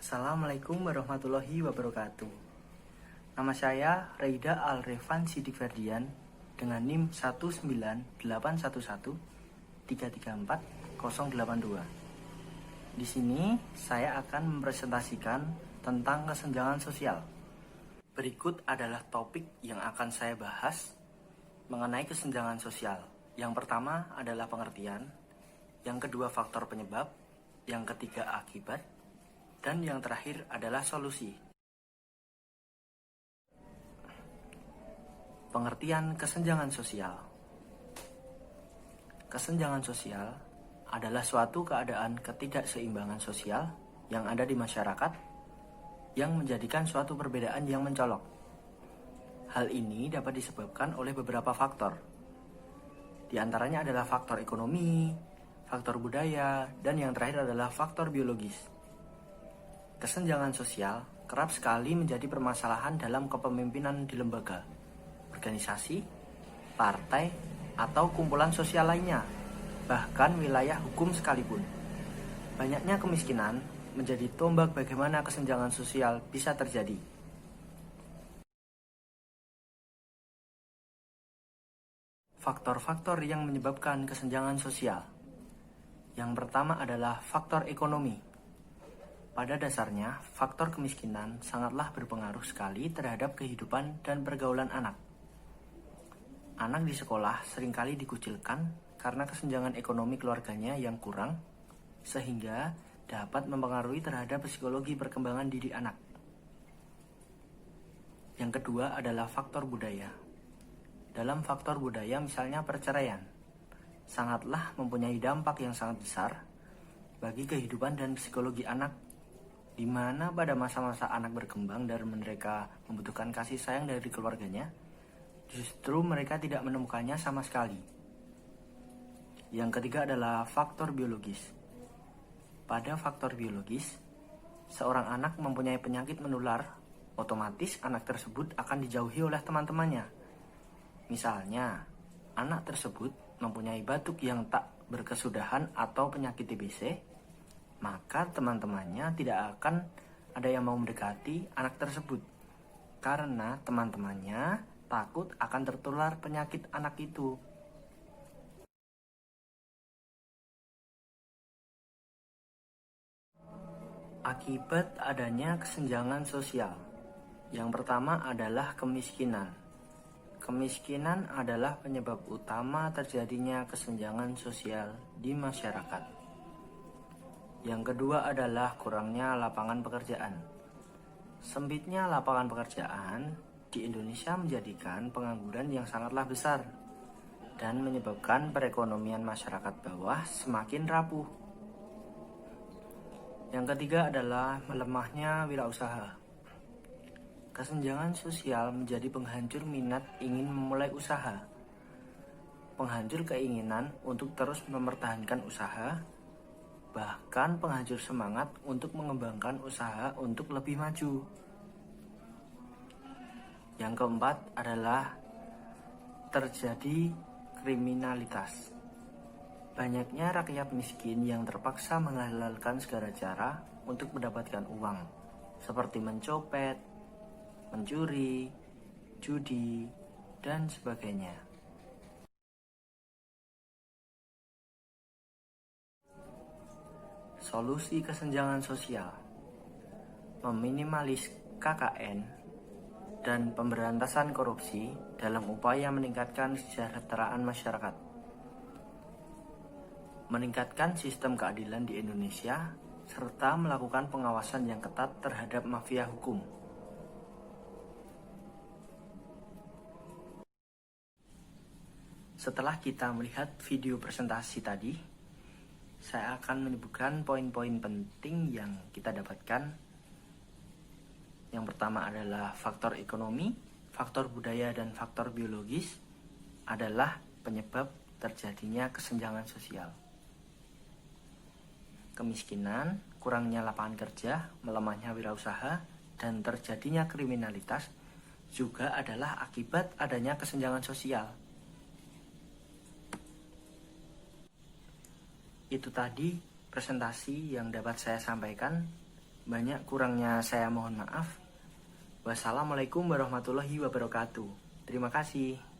Assalamualaikum warahmatullahi wabarakatuh. Nama saya Reida Alrevan Sidik Ferdian dengan NIM 19811334082. Di sini saya akan mempresentasikan tentang kesenjangan sosial. Berikut adalah topik yang akan saya bahas mengenai kesenjangan sosial. Yang pertama adalah pengertian, yang kedua faktor penyebab, yang ketiga akibat, dan yang terakhir adalah solusi. Pengertian kesenjangan sosial. Kesenjangan sosial adalah suatu keadaan ketidakseimbangan sosial yang ada di masyarakat yang menjadikan suatu perbedaan yang mencolok. Hal ini dapat disebabkan oleh beberapa faktor. Di antaranya adalah faktor ekonomi, faktor budaya, dan yang terakhir adalah faktor biologis. Kesenjangan sosial kerap sekali menjadi permasalahan dalam kepemimpinan di lembaga, organisasi, partai, atau kumpulan sosial lainnya, bahkan wilayah hukum sekalipun. Banyaknya kemiskinan menjadi tombak bagaimana kesenjangan sosial bisa terjadi. Faktor-faktor yang menyebabkan kesenjangan sosial. Yang pertama adalah faktor ekonomi. Pada dasarnya, faktor kemiskinan sangatlah berpengaruh sekali terhadap kehidupan dan pergaulan anak. Anak di sekolah seringkali dikucilkan karena kesenjangan ekonomi keluarganya yang kurang, sehingga dapat mempengaruhi terhadap psikologi perkembangan diri anak. Yang kedua adalah faktor budaya. Dalam faktor budaya misalnya perceraian, sangatlah mempunyai dampak yang sangat besar bagi kehidupan dan psikologi anak, di mana pada masa-masa anak berkembang dan mereka membutuhkan kasih sayang dari keluarganya, justru mereka tidak menemukannya sama sekali. Yang ketiga adalah faktor biologis. Pada faktor biologis, seorang anak mempunyai penyakit menular, otomatis anak tersebut akan dijauhi oleh teman-temannya. Misalnya, anak tersebut mempunyai batuk yang tak berkesudahan atau penyakit TBC, maka teman-temannya tidak akan ada yang mau mendekati anak tersebut karena teman-temannya takut akan tertular penyakit anak itu. Akibat adanya kesenjangan sosial. Yang pertama adalah kemiskinan. Kemiskinan adalah penyebab utama terjadinya kesenjangan sosial di masyarakat. Yang kedua adalah kurangnya lapangan pekerjaan. Sempitnya lapangan pekerjaan di Indonesia menjadikan pengangguran yang sangatlah besar dan menyebabkan perekonomian masyarakat bawah semakin rapuh. Yang ketiga adalah melemahnya wirausaha. Kesenjangan sosial menjadi penghancur minat ingin memulai usaha, penghancur keinginan untuk terus mempertahankan usaha, bahkan penghancur semangat untuk mengembangkan usaha untuk lebih maju. Yang keempat adalah terjadi kriminalitas. Banyaknya rakyat miskin yang terpaksa menghalalkan segala cara untuk mendapatkan uang, seperti mencopet, mencuri, judi, dan sebagainya. Solusi kesenjangan sosial: meminimalis KKN dan pemberantasan korupsi dalam upaya meningkatkan kesejahteraan masyarakat, meningkatkan sistem keadilan di Indonesia, serta melakukan pengawasan yang ketat terhadap mafia hukum. Setelah kita melihat video presentasi tadi, saya akan menyebutkan poin-poin penting yang kita dapatkan. Yang pertama adalah faktor ekonomi, faktor budaya, dan faktor biologis adalah penyebab terjadinya kesenjangan sosial. Kemiskinan, kurangnya lapangan kerja, melemahnya wirausaha, dan terjadinya kriminalitas juga adalah akibat adanya kesenjangan sosial. Itu tadi presentasi yang dapat saya sampaikan. Banyak kurangnya saya mohon maaf. Wassalamualaikum warahmatullahi wabarakatuh. Terima kasih.